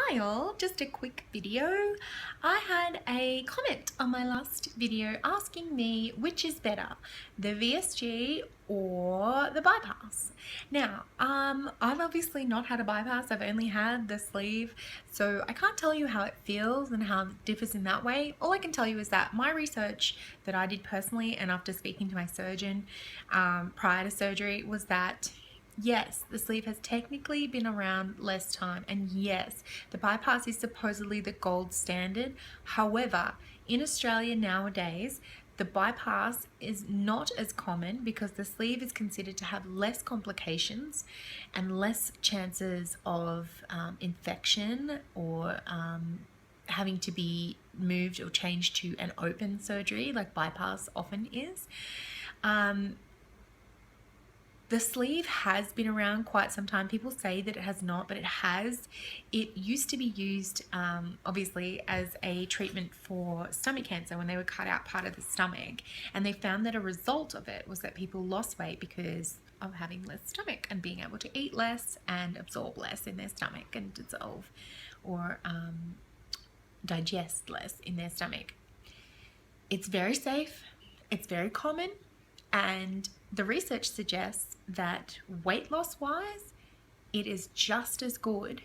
Hi all, just a quick video. I had a comment on my last video asking me which is better, the VSG or the bypass. Now, I've obviously not had a bypass, I've only had the sleeve, so I can't tell you how it feels and how it differs in that way. All I can tell you is that my research that I did personally and after speaking to my surgeon prior to surgery was that yes, the sleeve has technically been around less time, and yes, the bypass is supposedly the gold standard. However, in Australia nowadays, the bypass is not as common because the sleeve is considered to have less complications and less chances of infection or having to be moved or changed to an open surgery like bypass often is. The sleeve has been around quite some time. People say that it has not, but it has. It used to be used, obviously, as a treatment for stomach cancer when they would cut out part of the stomach. And they found that a result of it was that people lost weight because of having less stomach and being able to eat less and absorb less in their stomach and dissolve or digest less in their stomach. It's very safe. It's very common. And the research suggests that weight loss wise, it is just as good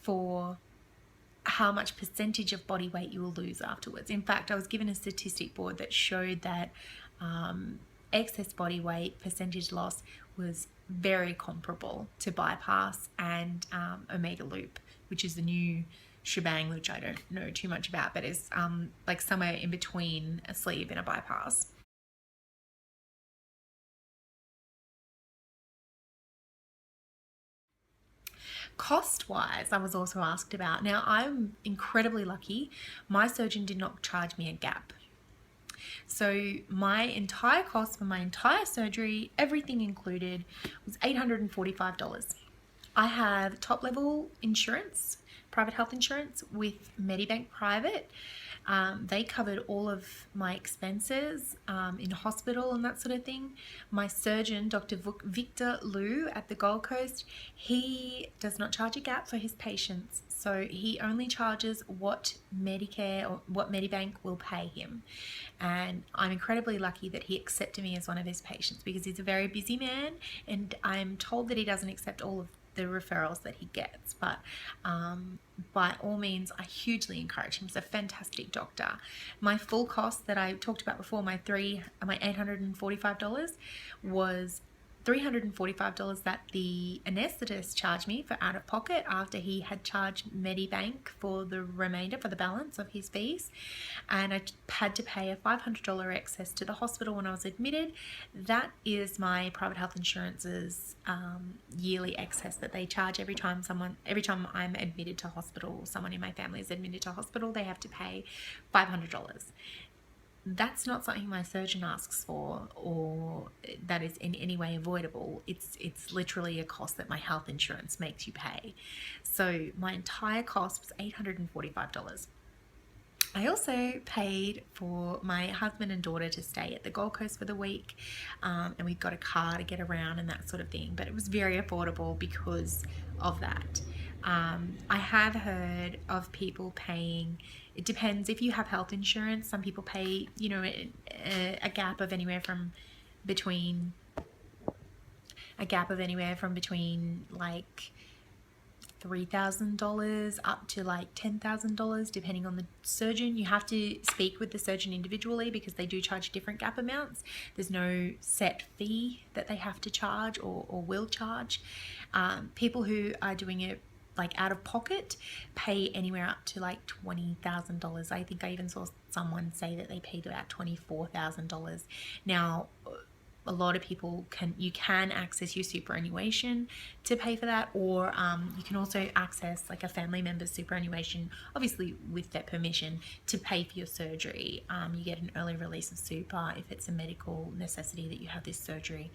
for how much percentage of body weight you will lose afterwards. In fact, I was given a statistic board that showed that excess body weight percentage loss was very comparable to bypass and omega loop, which is the new shebang, which I don't know too much about, but is like somewhere in between a sleeve and a bypass. Cost-wise, I was also asked about. Now, I'm incredibly lucky. My surgeon did not charge me a gap. So my entire cost for my entire surgery, everything included, was $845. I have top-level insurance, private health insurance with Medibank Private. They covered all of my expenses in hospital and that sort of thing. My surgeon, Dr. Victor Liu at the Gold Coast, he does not charge a gap for his patients. So he only charges what Medicare or what Medibank will pay him. And I'm incredibly lucky that he accepted me as one of his patients because he's a very busy man, and I'm told that he doesn't accept all of the referrals that he gets, but by all means I hugely encourage him. He's a fantastic doctor. My full cost that I talked about before, my $845 was $345 that the anaesthetist charged me for out of pocket after he had charged Medibank for the remainder, for the balance of his fees, and I had to pay a $500 excess to the hospital when I was admitted. That is my private health insurance's yearly excess that they charge every time I'm admitted to hospital, or someone in my family is admitted to hospital, they have to pay $500. That's not something my surgeon asks for or that is in any way avoidable. It's literally a cost that my health insurance makes you pay. So my entire cost was $845. I also paid for my husband and daughter to stay at the Gold Coast for the week, and we got a car to get around and that sort of thing, but it was very affordable because of that. I have heard of people paying, it depends if you have health insurance, some people pay, you know, a gap of anywhere from between like $3,000 up to like $10,000 depending on the surgeon. You have to speak with the surgeon individually because they do charge different gap amounts. There's no set fee that they have to charge or will charge. People who are doing it like out of pocket pay anywhere up to like $20,000. I think I even saw someone say that they paid about $24,000. Now, a lot of people you can access your superannuation to pay for that, or you can also access like a family member's superannuation, obviously with their permission, to pay for your surgery. You get an early release of super if it's a medical necessity that you have this surgery.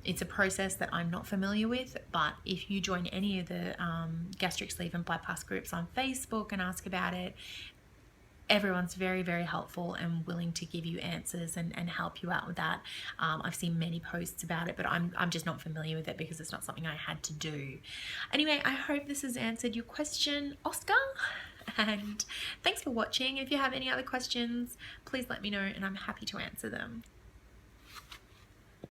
It's a process that I'm not familiar with, but if you join any of the gastric sleeve and bypass groups on Facebook and ask about it, everyone's very, very helpful and willing to give you answers and help you out with that. I've seen many posts about it, but I'm just not familiar with it because it's not something I had to do. Anyway, I hope this has answered your question, Oscar. And thanks for watching. If you have any other questions, please let me know and I'm happy to answer them.